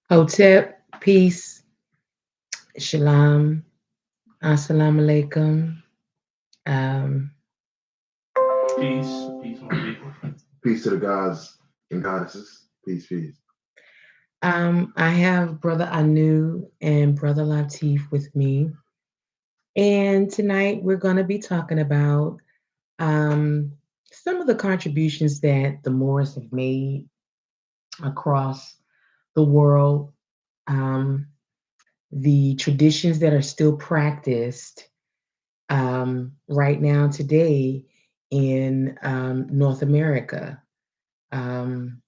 Hotep, peace, shalom, assalamu alaikum. Um, Peace, peace, my people. Peace to the gods and goddesses. Peace, peace. I have Brother Anu and Brother Latif with me. And tonight we're going to be talking about um, some of the contributions that the Moors have made across the world, um, the traditions that are still practiced right now today in North America, um,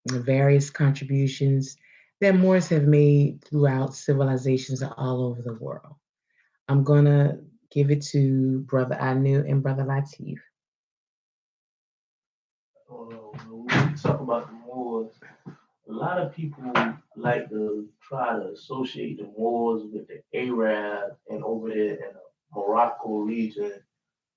the various contributions that Moors have made throughout civilizations all over the world. I'm gonna give it to Brother Anu and Brother Latif. When we talk about the Moors, a lot of people like to try to associate the Moors with the Arab and over there in the Morocco region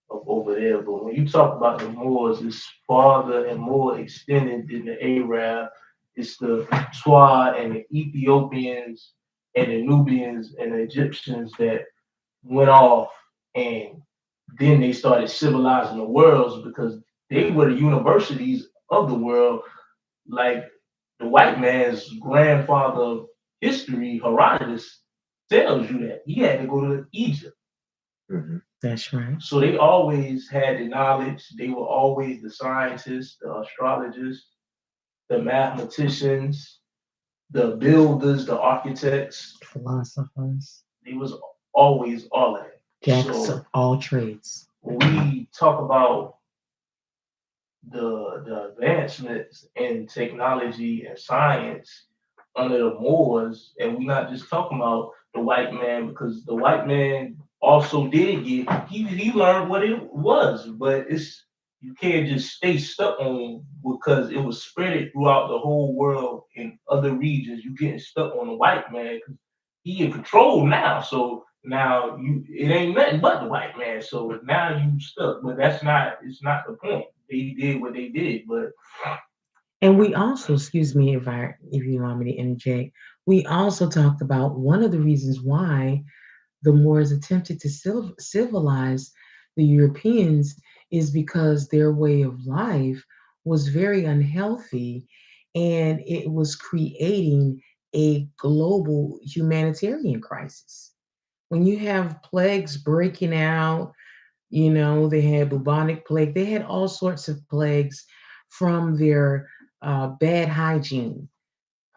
of over there. But when you talk about the Moors, it's farther and more extended than the Arab. It's the Twa and the Ethiopians and the Nubians and the Egyptians that went off and then they started civilizing the world because they were the universities of the world. Like the white man's grandfather of history, Herodotus, tells you that he had to go to Egypt. Mm-hmm. That's right. So they always had the knowledge. They were always the scientists, the astrologists, the mathematicians, the builders, the architects. Philosophers, They was always all of that. jacks So of all trades. when we talk about the advancements in technology and science under the Moors, and we're not just talking about the white man because the white man also did get he learned what it was, but it's you can't just stay stuck on because it was spread throughout the whole world in other regions. You getting stuck on the white man because he in control now. So now you it ain't nothing but the white man. So now you stuck. But that's not it's not the point. They did what they did, but And we also, excuse me if you allow me to interject, we also talked about one of the reasons why the Moors attempted to civilize the Europeans is because their way of life was very unhealthy and it was creating a global humanitarian crisis. When you have plagues breaking out, they had bubonic plague, they had all sorts of plagues from their bad hygiene,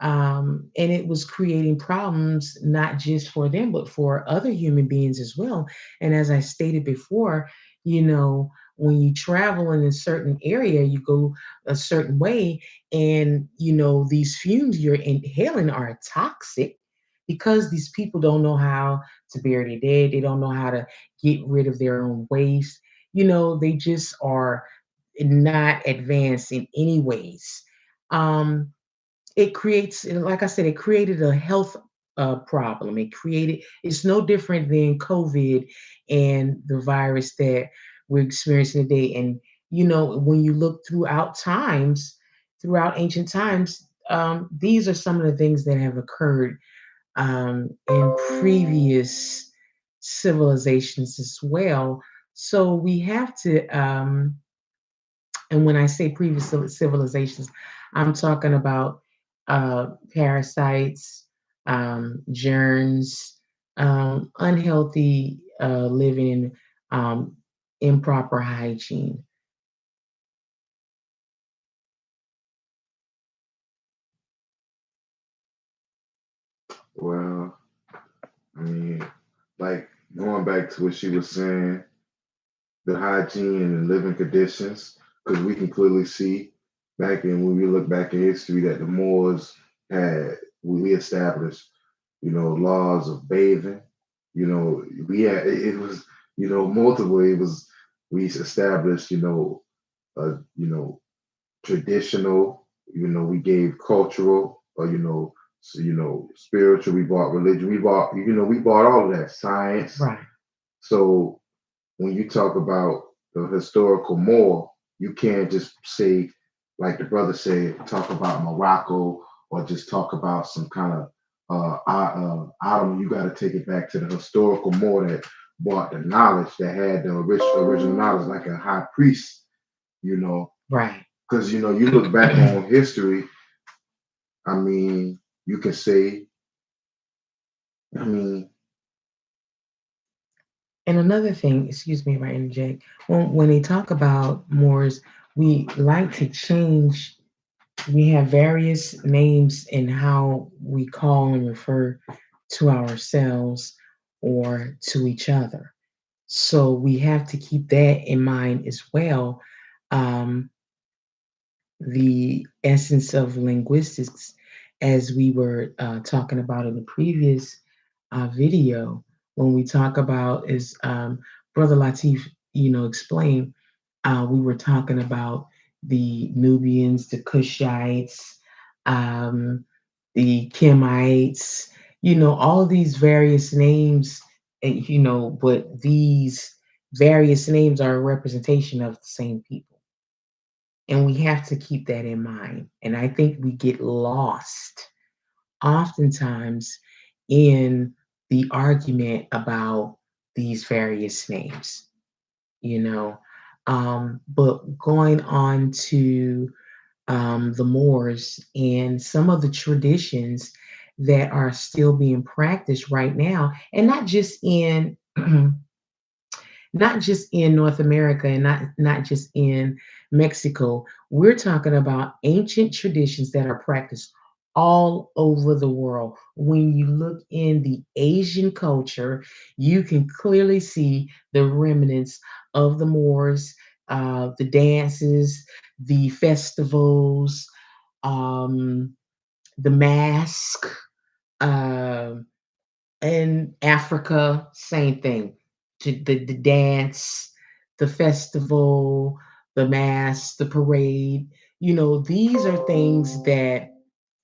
and it was creating problems not just for them but for other human beings as well. And as I stated before, when you travel in a certain area, you go a certain way, and these fumes you're inhaling are toxic because these people don't know how to bury their dead, they don't know how to get rid of their own waste. They just are not advanced in any ways. It creates, like I said, it created a health problem. It's no different than COVID and the virus that we're experiencing today. And when you look throughout ancient times, these are some of the things that have occurred in previous civilizations as well. So we have to, and when I say previous civilizations, I'm talking about parasites, germs, unhealthy living, improper hygiene. Well, I mean, like going back to what she was saying, the hygiene and the living conditions, because we can clearly see back in when we look back in history that the Moors had we established, laws of bathing. We had it was, multiple. It was we established, traditional. We gave cultural, or spiritual. We bought religion. We bought all of that science. Right. So when you talk about the historical Moor, you can't just say, like the brother said, talk about Morocco or just talk about some kind of item. You got to take it back to the historical more that brought the knowledge, that had the original knowledge, like a high priest, you know. Right. Because you look back on history. I mean, you can say, I mean, And another thing, excuse me if I interject, when they talk about Moors, we like to change. We have various names in how we call and refer to ourselves or to each other. So we have to keep that in mind as well. Um, the essence of linguistics, as we were talking about in the previous video, when we talk about, is Brother Latif, explain, we were talking about the Nubians, the Cushites, um, the Kemites, all of these various names, but these various names are a representation of the same people. And we have to keep that in mind. And I think we get lost oftentimes in the argument about these various names, you know. But going on to the Moors and some of the traditions that are still being practiced right now, and not just in not just in North America and not just in Mexico. We're talking about ancient traditions that are practiced all over the world. When you look in the Asian culture, you can clearly see the remnants of the Moors, the dances, the festivals, um, the mask. um in Africa, same thing. The dance, the festival, the mass, the parade. These are things that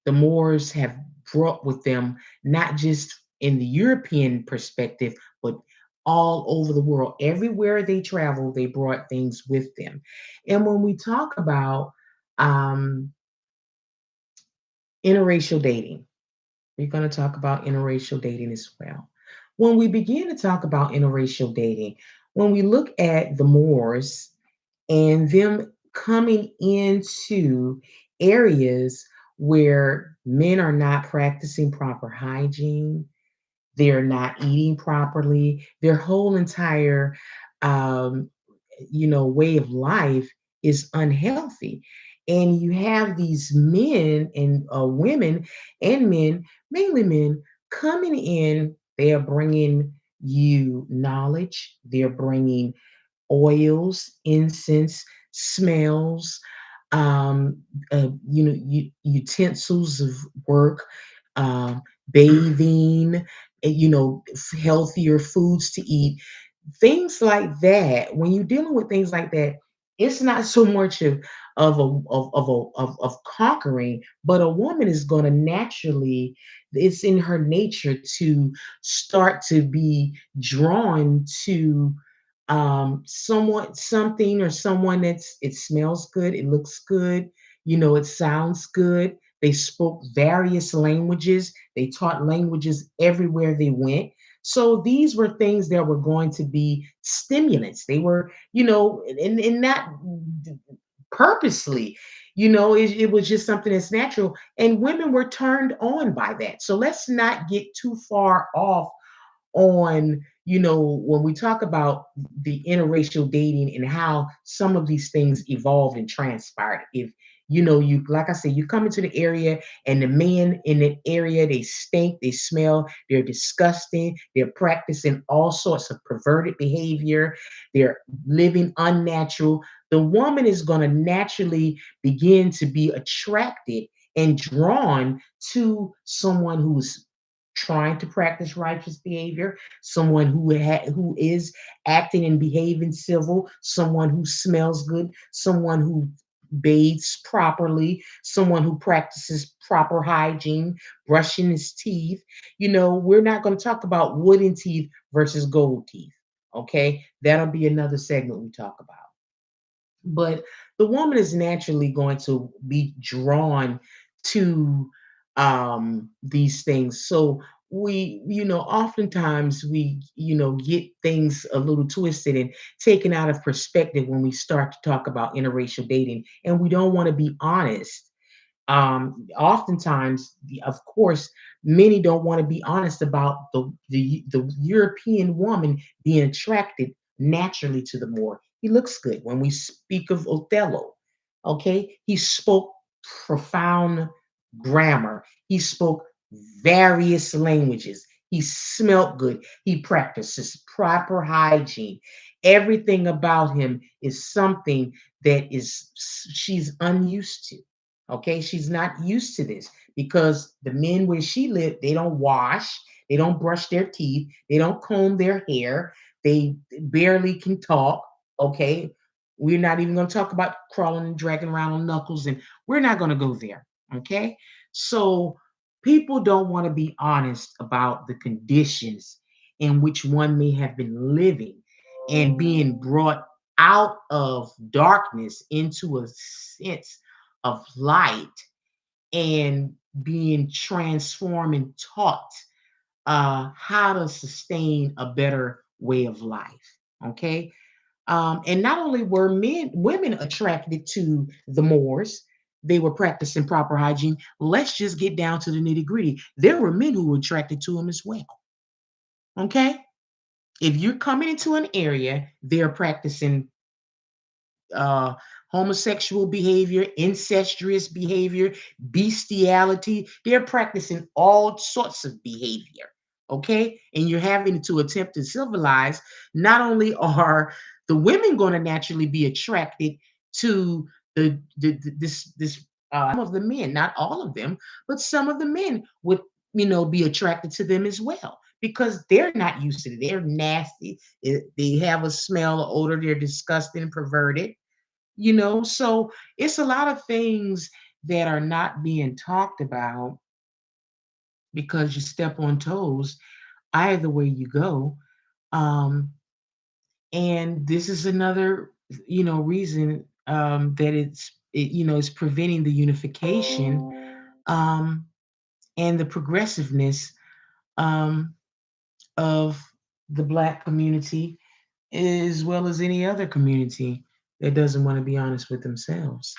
the Moors have brought with them, not just in the European perspective, but all over the world. Everywhere they traveled, they brought things with them. And when we talk about um, interracial dating, we're going to talk about interracial dating as well. When we begin to talk about interracial dating, when we look at the Moors and them coming into areas where men are not practicing proper hygiene, they're not eating properly, their whole entire um, way of life is unhealthy. And you have these men and women and men, mainly men, coming in. They are bringing you knowledge. They're bringing oils, incense, smells, utensils of work, um, bathing, healthier foods to eat, things like that. When you're dealing with things like that, it's not so much of conquering, but a woman is going to naturally, it's in her nature to start to be drawn to someone, something, or someone that's, it smells good, it looks good, it sounds good. They spoke various languages, they taught languages everywhere they went. So these were things that were going to be stimulants. They were, and not purposely, it was just something that's natural. And women were turned on by that. So let's not get too far off on, when we talk about the interracial dating and how some of these things evolved and transpired. If you, like I said, you come into the area and the men in the area, they stink, they smell, they're disgusting, they're practicing all sorts of perverted behavior, they're living unnatural. The woman is going to naturally begin to be attracted and drawn to someone who's trying to practice righteous behavior, someone who is acting and behaving civil, someone who smells good, someone who bathes properly, someone who practices proper hygiene, brushing his teeth. We're not going to talk about wooden teeth versus gold teeth. Okay, that'll be another segment we talk about. But the woman is naturally going to be drawn to these things. So we, oftentimes we, get things a little twisted and taken out of perspective when we start to talk about interracial dating, and we don't want to be honest. Oftentimes, of course, many don't want to be honest about the European woman being attracted naturally to the Moor. He looks good. When we speak of Othello, okay, he spoke profound grammar. He spoke various languages. He smelt good. He practices proper hygiene. Everything about him is something that is she's unused to. Okay, she's not used to this because the men where she lived, they don't wash, they don't brush their teeth, they don't comb their hair, they barely can talk. Okay, we're not even going to talk about crawling and dragging around on knuckles, and we're not going to go there. Okay, so people don't want to be honest about the conditions in which one may have been living and being brought out of darkness into a sense of light and being transformed and taught how to sustain a better way of life. Okay. And not only were women attracted to the Moors, they were practicing proper hygiene. Let's just get down to the nitty gritty. There were men who were attracted to them as well. Okay. If you're coming into an area, they're practicing uh, homosexual behavior, incestuous behavior, bestiality. They're practicing all sorts of behavior. Okay. And you're having to attempt to civilize. Not only are the women going to naturally be attracted to this some of the men, not all of them, but some of the men would, be attracted to them as well because they're not used to it. They're nasty. They have a smell, or odor. They're disgusting and perverted. So it's a lot of things that are not being talked about because you step on toes either way you go. um and this is another reason that it's preventing the unification um and the progressiveness um of the Black community, as well as any other community that doesn't want to be honest with themselves.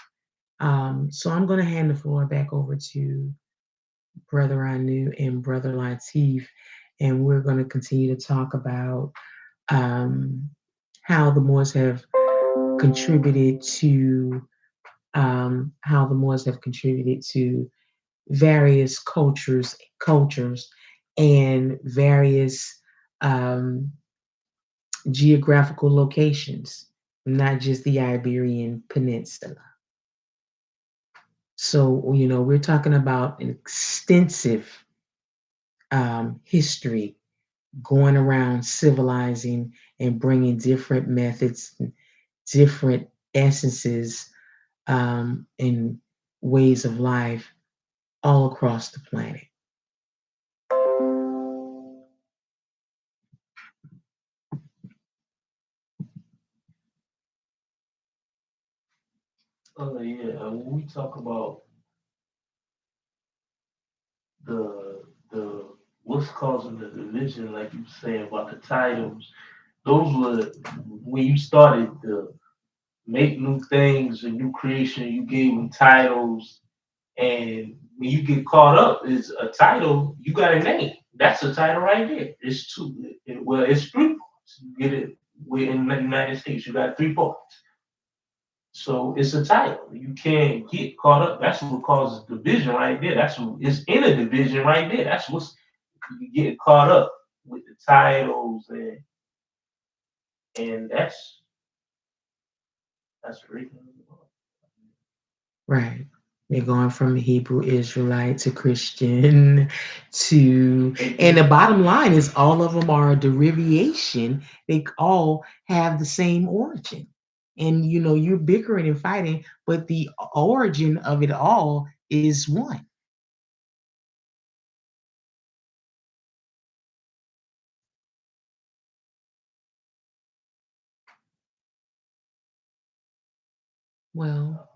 So I'm going to hand the floor back over to Brother Anu and Brother Latif, and we're going to continue to talk about um, how the Moors have contributed to various cultures, and various um, geographical locations, not just the Iberian Peninsula. So, we're talking about an extensive history going around civilizing and bringing different methods, different essences, and ways of life all across the planet. Oh yeah, when we talk about the what's causing the division, like you were saying about the titles, those were when you started to make new things, a new creation. You gave them titles, and when you get caught up, is a title. You got a name. That's a title right there. It's two. Well, it's three parts. You get it. We're in the United States. You got three parts. So it's a title. You can't get caught up. That's what causes division right there. That's what it's in a division right there. That's what's you get caught up with the titles and that's really Right. They're going from Hebrew Israelite to Christian to, and the bottom line is all of them are a derivation. They all have the same origin. And you're bickering and fighting, but the origin of it all is one. Well,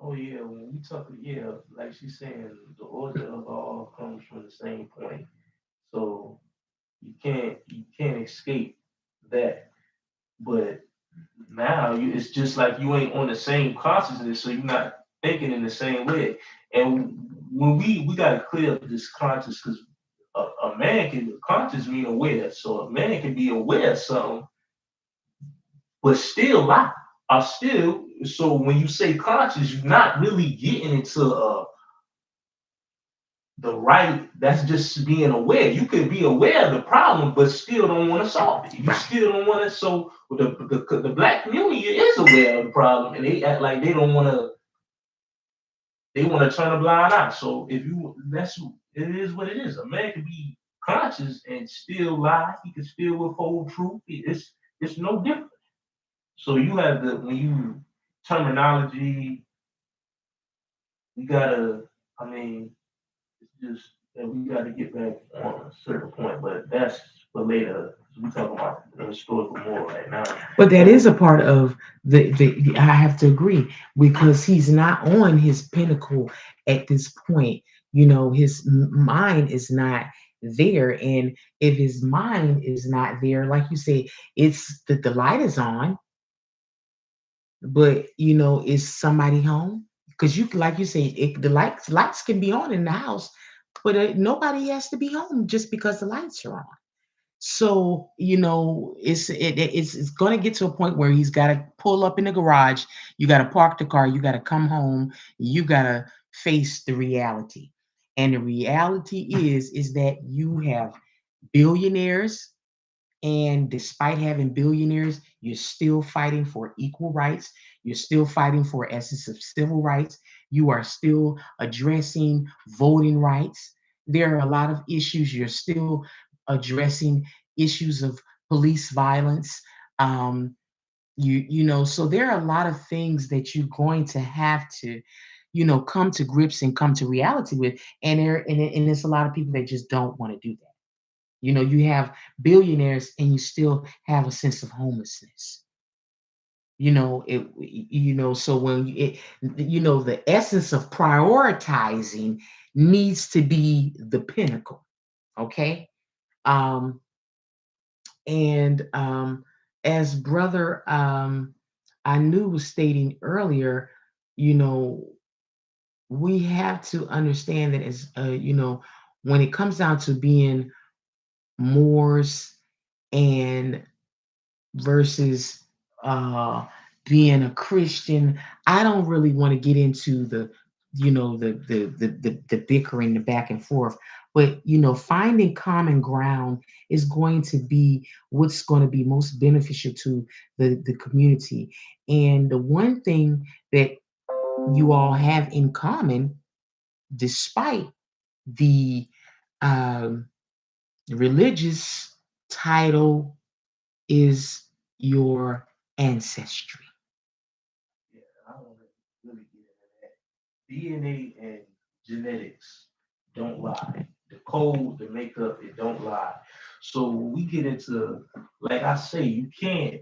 Oh yeah, when we talk, yeah, like she's saying, the origin of all comes from the same point. So you can't escape that. But now it's just like you ain't on the same consciousness, so you're not thinking in the same way. And when we gotta clear up this conscious, because a man can conscious mean aware, so a man can be aware of something but still lie. I still so when you say conscious, you're not really getting into the right. That's just being aware. You could be aware of the problem, but still don't want to solve it. You still don't want to. So the black community is aware of the problem, and they act like they don't want to. They want to turn a blind eye. So if you that's it is what it is. A man can be conscious and still lie. He can still withhold truth. It's no different. So you have the when you terminology, you gotta. I mean, it's just that we gotta get back on a certain point, but that's for later. We talk about the historical more right now. But that is So a part of the I have to agree because he's not on his pinnacle at this point. You know, his mind is not there. And if his mind is not there, like you say, it's the light is on, but you know, is somebody home? Because you like you say, the lights can be on in the house, but nobody has to be home just because the lights are on. So, you know, it's going to get to a point where he's got to pull up in the garage. You got to park the car. You got to come home. You got to face the reality. And the reality is that you have billionaires, and despite having billionaires, you're still fighting for equal rights. You're still fighting for essence of civil rights. You are still addressing voting rights. There are a lot of issues. You're still addressing issues of police violence. Um, you know, so there are a lot of things that you're going to have to, you know, come to grips and come to reality with. And there's a lot of people that just don't want to do that. You know, you have billionaires and you still have a sense of homelessness. You know, you know, so when you know, the essence of prioritizing needs to be the pinnacle. Okay. Um, and as brother I knew was stating earlier, you know, we have to understand that as you know, when it comes down to being Moors and versus uh being a Christian. I don't really want to get into the you know the bickering, the back and forth. But you know, finding common ground is going to be what's going to be most beneficial to the community. And the one thing that you all have in common, despite the um, religious title, is your ancestry. yeah, I don't really get into that. DNA and genetics don't lie. The code, the makeup, it don't lie. So when we get into, like I say, you can't.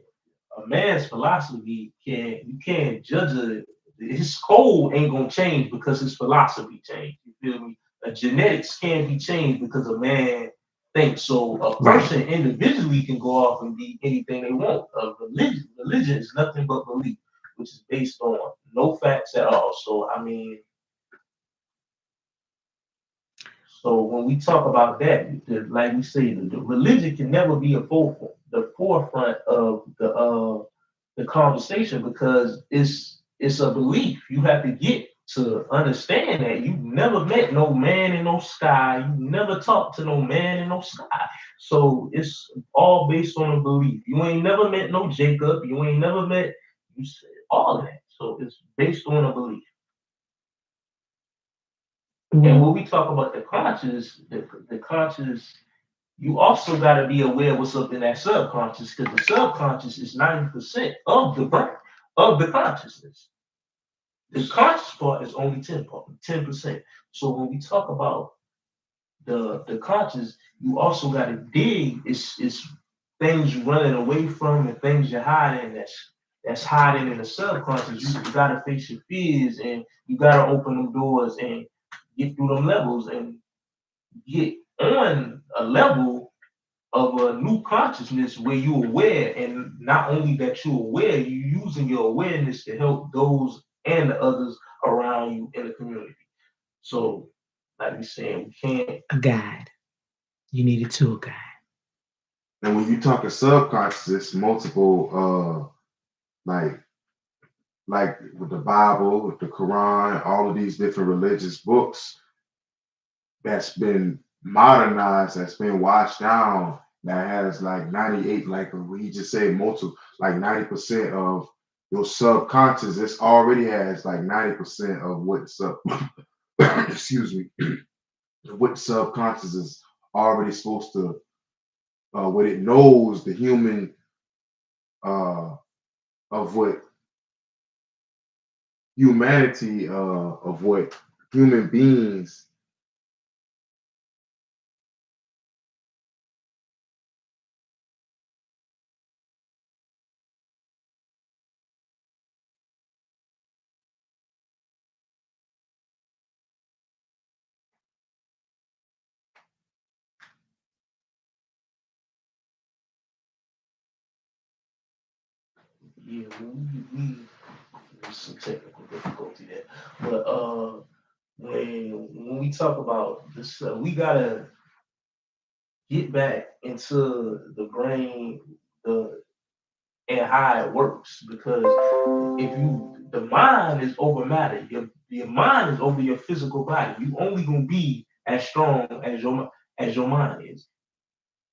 A man's philosophy can't. You can't judge it. His code ain't gonna change because his philosophy changed. You feel me? A genetics can't be changed because a man thinks. So a Right. person individually can go off and be anything they want. A religion is nothing but belief, which is based on no facts at all. So I mean, so when we talk about that, like we say, the religion can never be the forefront of the conversation because it's a belief. You have to get to understand that you never met no man in no sky. You never talked to no man in no sky. So it's all based on a belief. You ain't never met no Jacob. You ain't never met you all of that. So it's based on a belief. And when Well, we talk about the conscious, you also got to be aware what's up in that subconscious because the subconscious is 90% of the brain, of the consciousness. The conscious part is only 10%. So when we talk about the conscious, you also got to dig. It's things you're running away from and things you're hiding. that's hiding in the subconscious. You gotta face your fears and you gotta open them doors and get through them levels and get on a level of a new consciousness where you're aware, and not only that you're aware, you're using your awareness to help those and the others around you in the community. So, like we saying, we can't. A guide. You need a tour guide. And when you talk of subconscious, it's multiple like with the Bible, with the Quran, all of these different religious books that's been modernized, that's been washed down, that has like 98, like we just said, multiple, like 90% of your subconscious, this already has like 90% of what's up, excuse me, what subconscious is already supposed to, what it knows, the human, uh, of what humanity, of what human beings. Yeah, there's some technical difficulty there, but when we talk about this, we gotta get back into the brain, the and how it works. Because if you, the mind is over matter. Your mind is over your physical body. You only gonna be as strong as your mind is.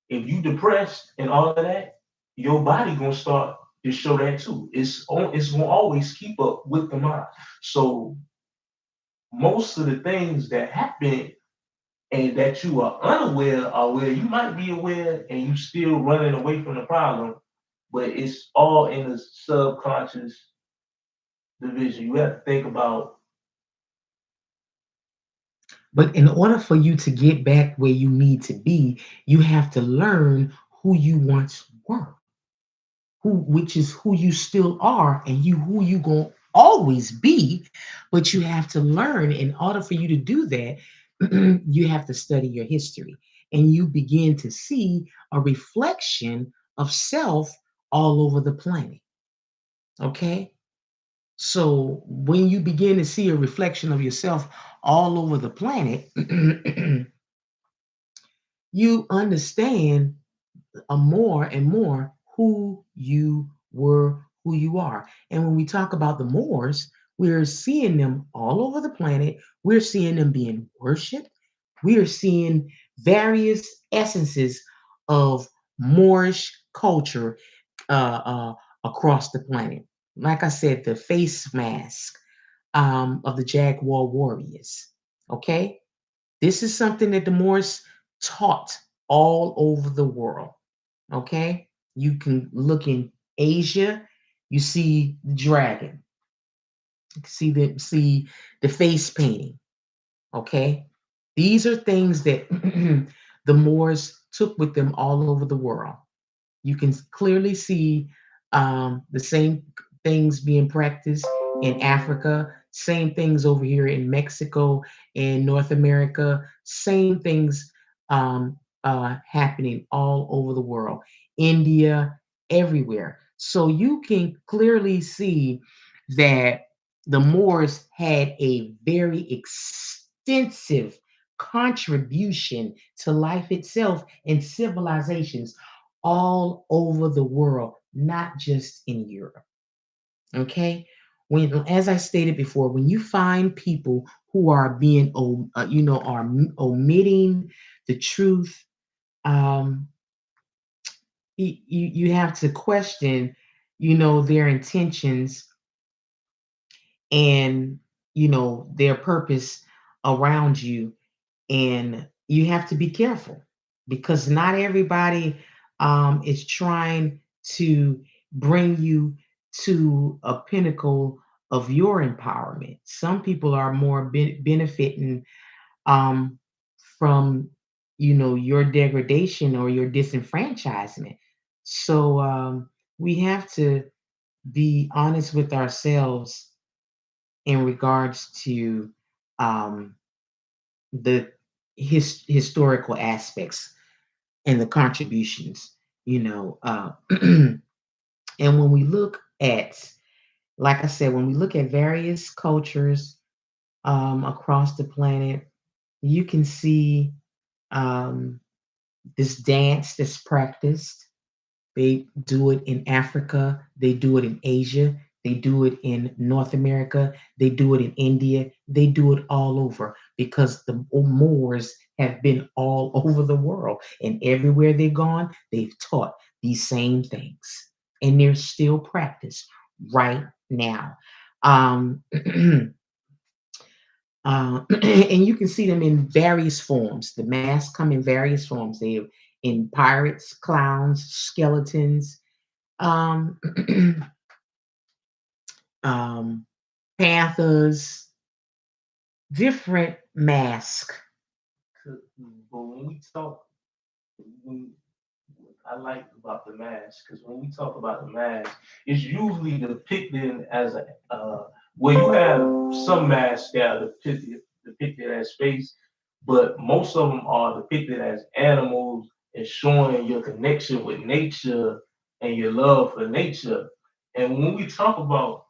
If you depressed and all of that, your body gonna start to show that too. It's gonna always keep up with the mind. So most of the things that happen and that you are unaware are where you might be aware and you still running away from the problem, but it's all in the subconscious division. You have to think about. But in order for you to get back where you need to be, you have to learn who you once were, which is who you still are, and who you gonna always be. But you have to learn. In order for you to do that, you have to study your history, and you begin to see a reflection of self all over the planet. Okay. So when you begin to see a reflection of yourself all over the planet, you understand more and more who you were, who you are. And when we talk about the Moors, we're seeing them all over the planet. We're seeing them being worshiped. We are seeing various essences of Moorish culture across the planet. Like I said, the face mask of the Jaguar Warriors. Okay, this is something that the Moors taught all over the world. Okay, you can look in Asia, you see the dragon, you see the face painting. Okay, these are things that the Moors took with them all over the world. You can clearly see the same things being practiced in Africa, same things over here in Mexico, in North America, same things happening all over the world, India, everywhere. So you can clearly see that the Moors had a very extensive contribution to life itself and civilizations all over the world, not just in Europe. Okay. When, as I stated before, when you find people who are being, are omitting the truth, um, you have to question, their intentions and, their purpose around you, and you have to be careful because not everybody is trying to bring you to a pinnacle of your empowerment. Some people are more benefiting um, from your degradation or your disenfranchisement. So we have to be honest with ourselves in regards to um, the historical aspects and the contributions, you know. And when we look at, like I said, when we look at various cultures across the planet, you can see um, this dance that's practiced. They do it in Africa, they do it in Asia, they do it in North America, they do it in India, they do it all over because the Moors have been all over the world. And everywhere they've gone, they've taught these same things. And they're still practiced right now. Um, and you can see them in various forms. The masks come in various forms. They in pirates, clowns, skeletons, um, um, panthers, different masks. But when we talk, when I like about the mask because when we talk about the mask, it's usually depicted as a well, you have some masks that are depicted as space, but most of them are depicted as animals and showing your connection with nature and your love for nature. And when we talk about,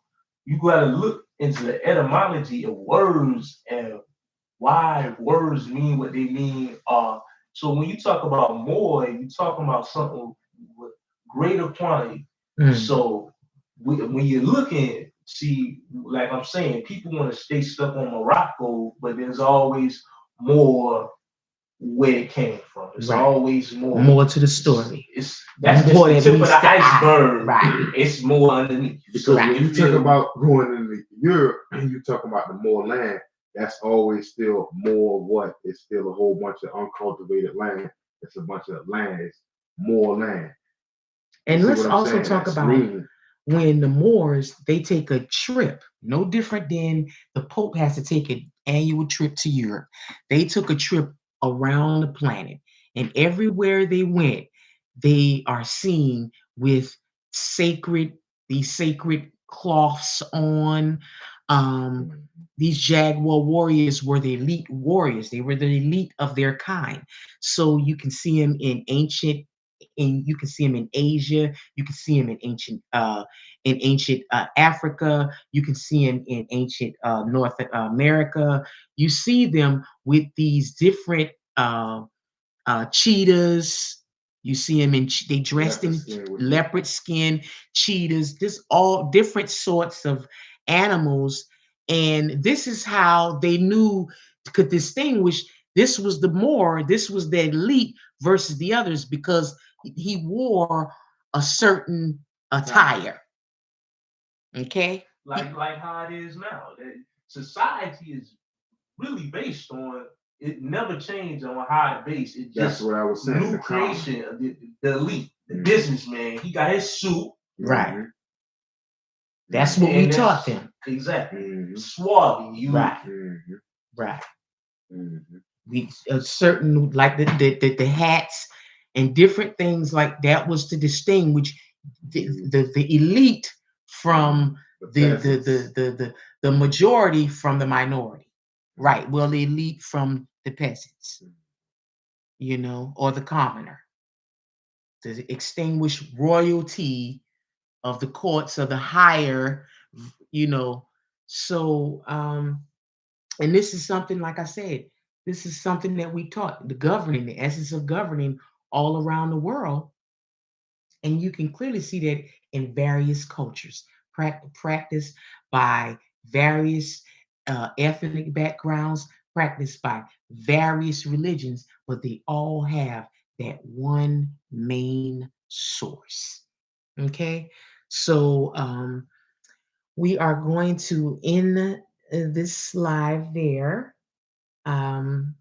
you got to look into the etymology of words and why words mean what they mean. So when you talk about more, you're talking about something with greater quantity. Mm. So when you're looking, see, like I'm saying, people want to stay stuck on Morocco, but there's always more where it came from. It's Right. always more. More to the story. It's that's just More the that tip of meets the the eye. iceberg. Right. It's more underneath. Because So Right. when you you talk feel about going into Europe and you talk about the more land, that's always still more what? It's still a whole bunch of uncultivated land. It's a bunch of land. It's more land. You And see let's what I'm also saying? talk That's about mean. when the Moors they take a trip, no different than the Pope has to take an annual trip to Europe. They took a trip around the planet, and everywhere they went, they are seen with sacred these sacred cloths on. Um, these Jaguar warriors were the elite warriors. They were the elite of their kind. So you can see them in ancient and you can see them in Asia. You can see them in ancient Africa. You can see them in ancient North America. You see them with these different cheetahs. You see them in they dressed Leopard in skin with the leopard skin, cheetahs. This all different sorts of animals, and this is how they knew could distinguish. This was the Moor. This was the elite versus the others because he wore a certain attire. Okay. like how it is now. Society is really based on it never changed on how it based. It That's just what I was saying. new The common. creation of the elite, the businessman. He got his suit, Right. Mhm. That's what we and taught that's them. exactly Mhm. suave. You Right. Mhm. Right. Mhm. We a certain like the hats and different things like that was to distinguish the elite from The the the, peasants. the the the the majority from the minority. Right. Well, the elite from the peasants, or the commoner, to extinguish royalty of the courts of the higher, you know. So and this is something, like I said, this is something that we taught the governing, the essence of governing all around the world. And you can clearly see that in various cultures, practiced by various ethnic backgrounds, practiced by various religions, but they all have that one main source. Okay, so we are going to end this live there. Um,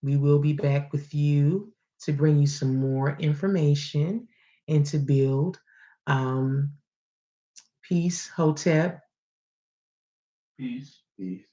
we will be back with you to bring you some more information and to build um, peace, Hotep. peace. Peace.